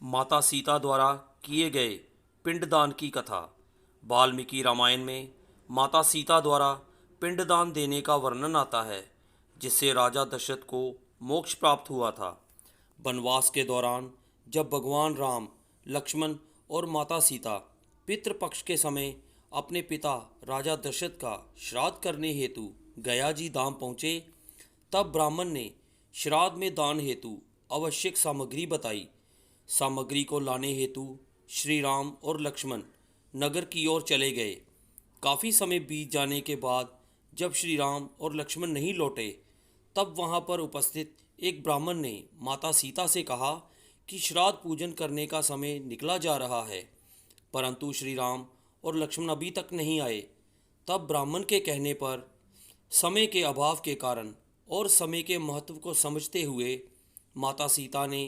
माता सीता द्वारा किए गए पिंडदान की कथा। वाल्मीकि रामायण में माता सीता द्वारा पिंडदान देने का वर्णन आता है, जिससे राजा दशरथ को मोक्ष प्राप्त हुआ था। वनवास के दौरान जब भगवान राम, लक्ष्मण और माता सीता पितृपक्ष के समय अपने पिता राजा दशरथ का श्राद्ध करने हेतु गया जी धाम पहुँचे, तब ब्राह्मण ने श्राद्ध में दान हेतु आवश्यक सामग्री बताई। सामग्री को लाने हेतु श्री राम और लक्ष्मण नगर की ओर चले गए। काफ़ी समय बीत जाने के बाद जब श्री राम और लक्ष्मण नहीं लौटे, तब वहां पर उपस्थित एक ब्राह्मण ने माता सीता से कहा कि श्राद्ध पूजन करने का समय निकला जा रहा है, परंतु श्री राम और लक्ष्मण अभी तक नहीं आए। तब ब्राह्मण के कहने पर समय के अभाव के कारण और समय के महत्व को समझते हुए माता सीता ने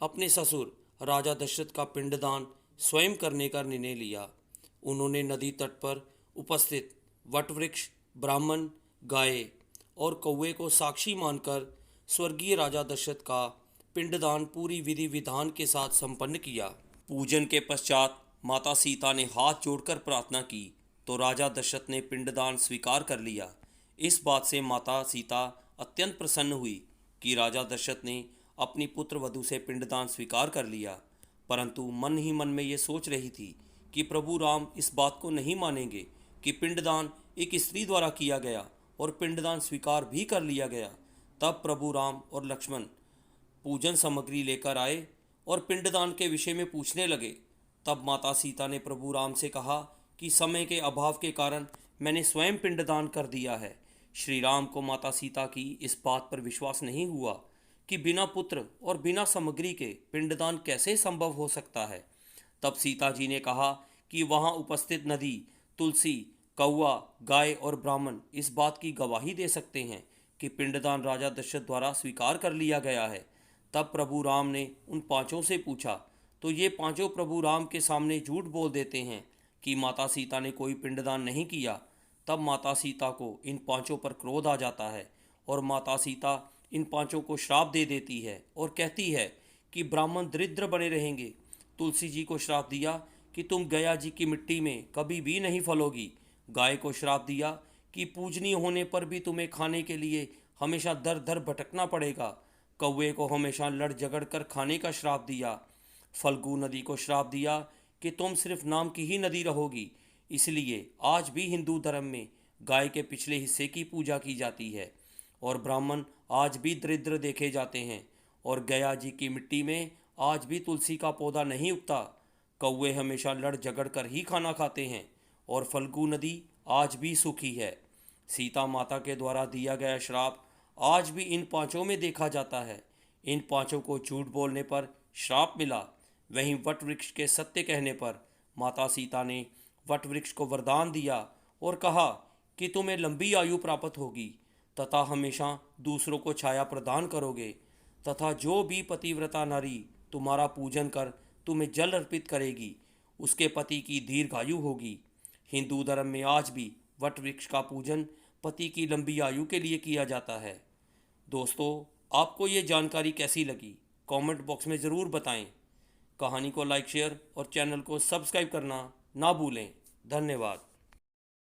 अपने ससुर राजा दशरथ का पिंडदान स्वयं करने का निर्णय लिया। उन्होंने नदी तट पर उपस्थित वटवृक्ष, ब्राह्मण, गाय और कौवे को साक्षी मानकर स्वर्गीय राजा दशरथ का पिंडदान पूरी विधि विधान के साथ संपन्न किया। पूजन के पश्चात माता सीता ने हाथ जोड़कर प्रार्थना की तो राजा दशरथ ने पिंडदान स्वीकार कर लिया। इस बात से माता सीता अत्यंत प्रसन्न हुई कि राजा दशरथ ने अपनी पुत्र वधू से पिंडदान स्वीकार कर लिया, परंतु मन ही मन में ये सोच रही थी कि प्रभु राम इस बात को नहीं मानेंगे कि पिंडदान एक स्त्री द्वारा किया गया और पिंडदान स्वीकार भी कर लिया गया। तब प्रभु राम और लक्ष्मण पूजन सामग्री लेकर आए और पिंडदान के विषय में पूछने लगे। तब माता सीता ने प्रभु राम से कहा कि समय के अभाव के कारण मैंने स्वयं पिंडदान कर दिया है। श्री राम को माता सीता की इस बात पर विश्वास नहीं हुआ कि बिना पुत्र और बिना सामग्री के पिंडदान कैसे संभव हो सकता है। तब सीता जी ने कहा कि वहां उपस्थित नदी, तुलसी, कौवा, गाय और ब्राह्मण इस बात की गवाही दे सकते हैं कि पिंडदान राजा दशरथ द्वारा स्वीकार कर लिया गया है। तब प्रभु राम ने उन पांचों से पूछा तो ये पांचों प्रभु राम के सामने झूठ बोल देते हैं कि माता सीता ने कोई पिंडदान नहीं किया। तब माता सीता को इन पांचों पर क्रोध आ जाता है और माता सीता इन पांचों को श्राप दे देती है और कहती है कि ब्राह्मण दरिद्र बने रहेंगे। तुलसी जी को श्राप दिया कि तुम गया जी की मिट्टी में कभी भी नहीं फलोगी। गाय को श्राप दिया कि पूजनीय होने पर भी तुम्हें खाने के लिए हमेशा दर दर भटकना पड़ेगा। कौवे को हमेशा लड़ झगड़ कर खाने का श्राप दिया। फल्गु नदी को श्राप दिया कि तुम सिर्फ नाम की ही नदी रहोगी। इसलिए आज भी हिंदू धर्म में गाय के पिछले हिस्से की पूजा की जाती है और ब्राह्मण आज भी दरिद्र देखे जाते हैं और गया जी की मिट्टी में आज भी तुलसी का पौधा नहीं उगता। कौवे हमेशा लड़ झगड़ कर ही खाना खाते हैं और फल्गु नदी आज भी सूखी है। सीता माता के द्वारा दिया गया श्राप आज भी इन पांचों में देखा जाता है। इन पांचों को झूठ बोलने पर श्राप मिला। वहीं वट वृक्ष के सत्य कहने पर माता सीता ने वट वृक्ष को वरदान दिया और कहा कि तुम्हें लंबी आयु प्राप्त होगी तथा हमेशा दूसरों को छाया प्रदान करोगे तथा जो भी पतिव्रता नारी तुम्हारा पूजन कर तुम्हें जल अर्पित करेगी उसके पति की दीर्घायु होगी। हिंदू धर्म में आज भी वट वृक्ष का पूजन पति की लंबी आयु के लिए किया जाता है। दोस्तों, आपको ये जानकारी कैसी लगी कमेंट बॉक्स में ज़रूर बताएं। कहानी को लाइक, शेयर और चैनल को सब्सक्राइब करना ना भूलें। धन्यवाद।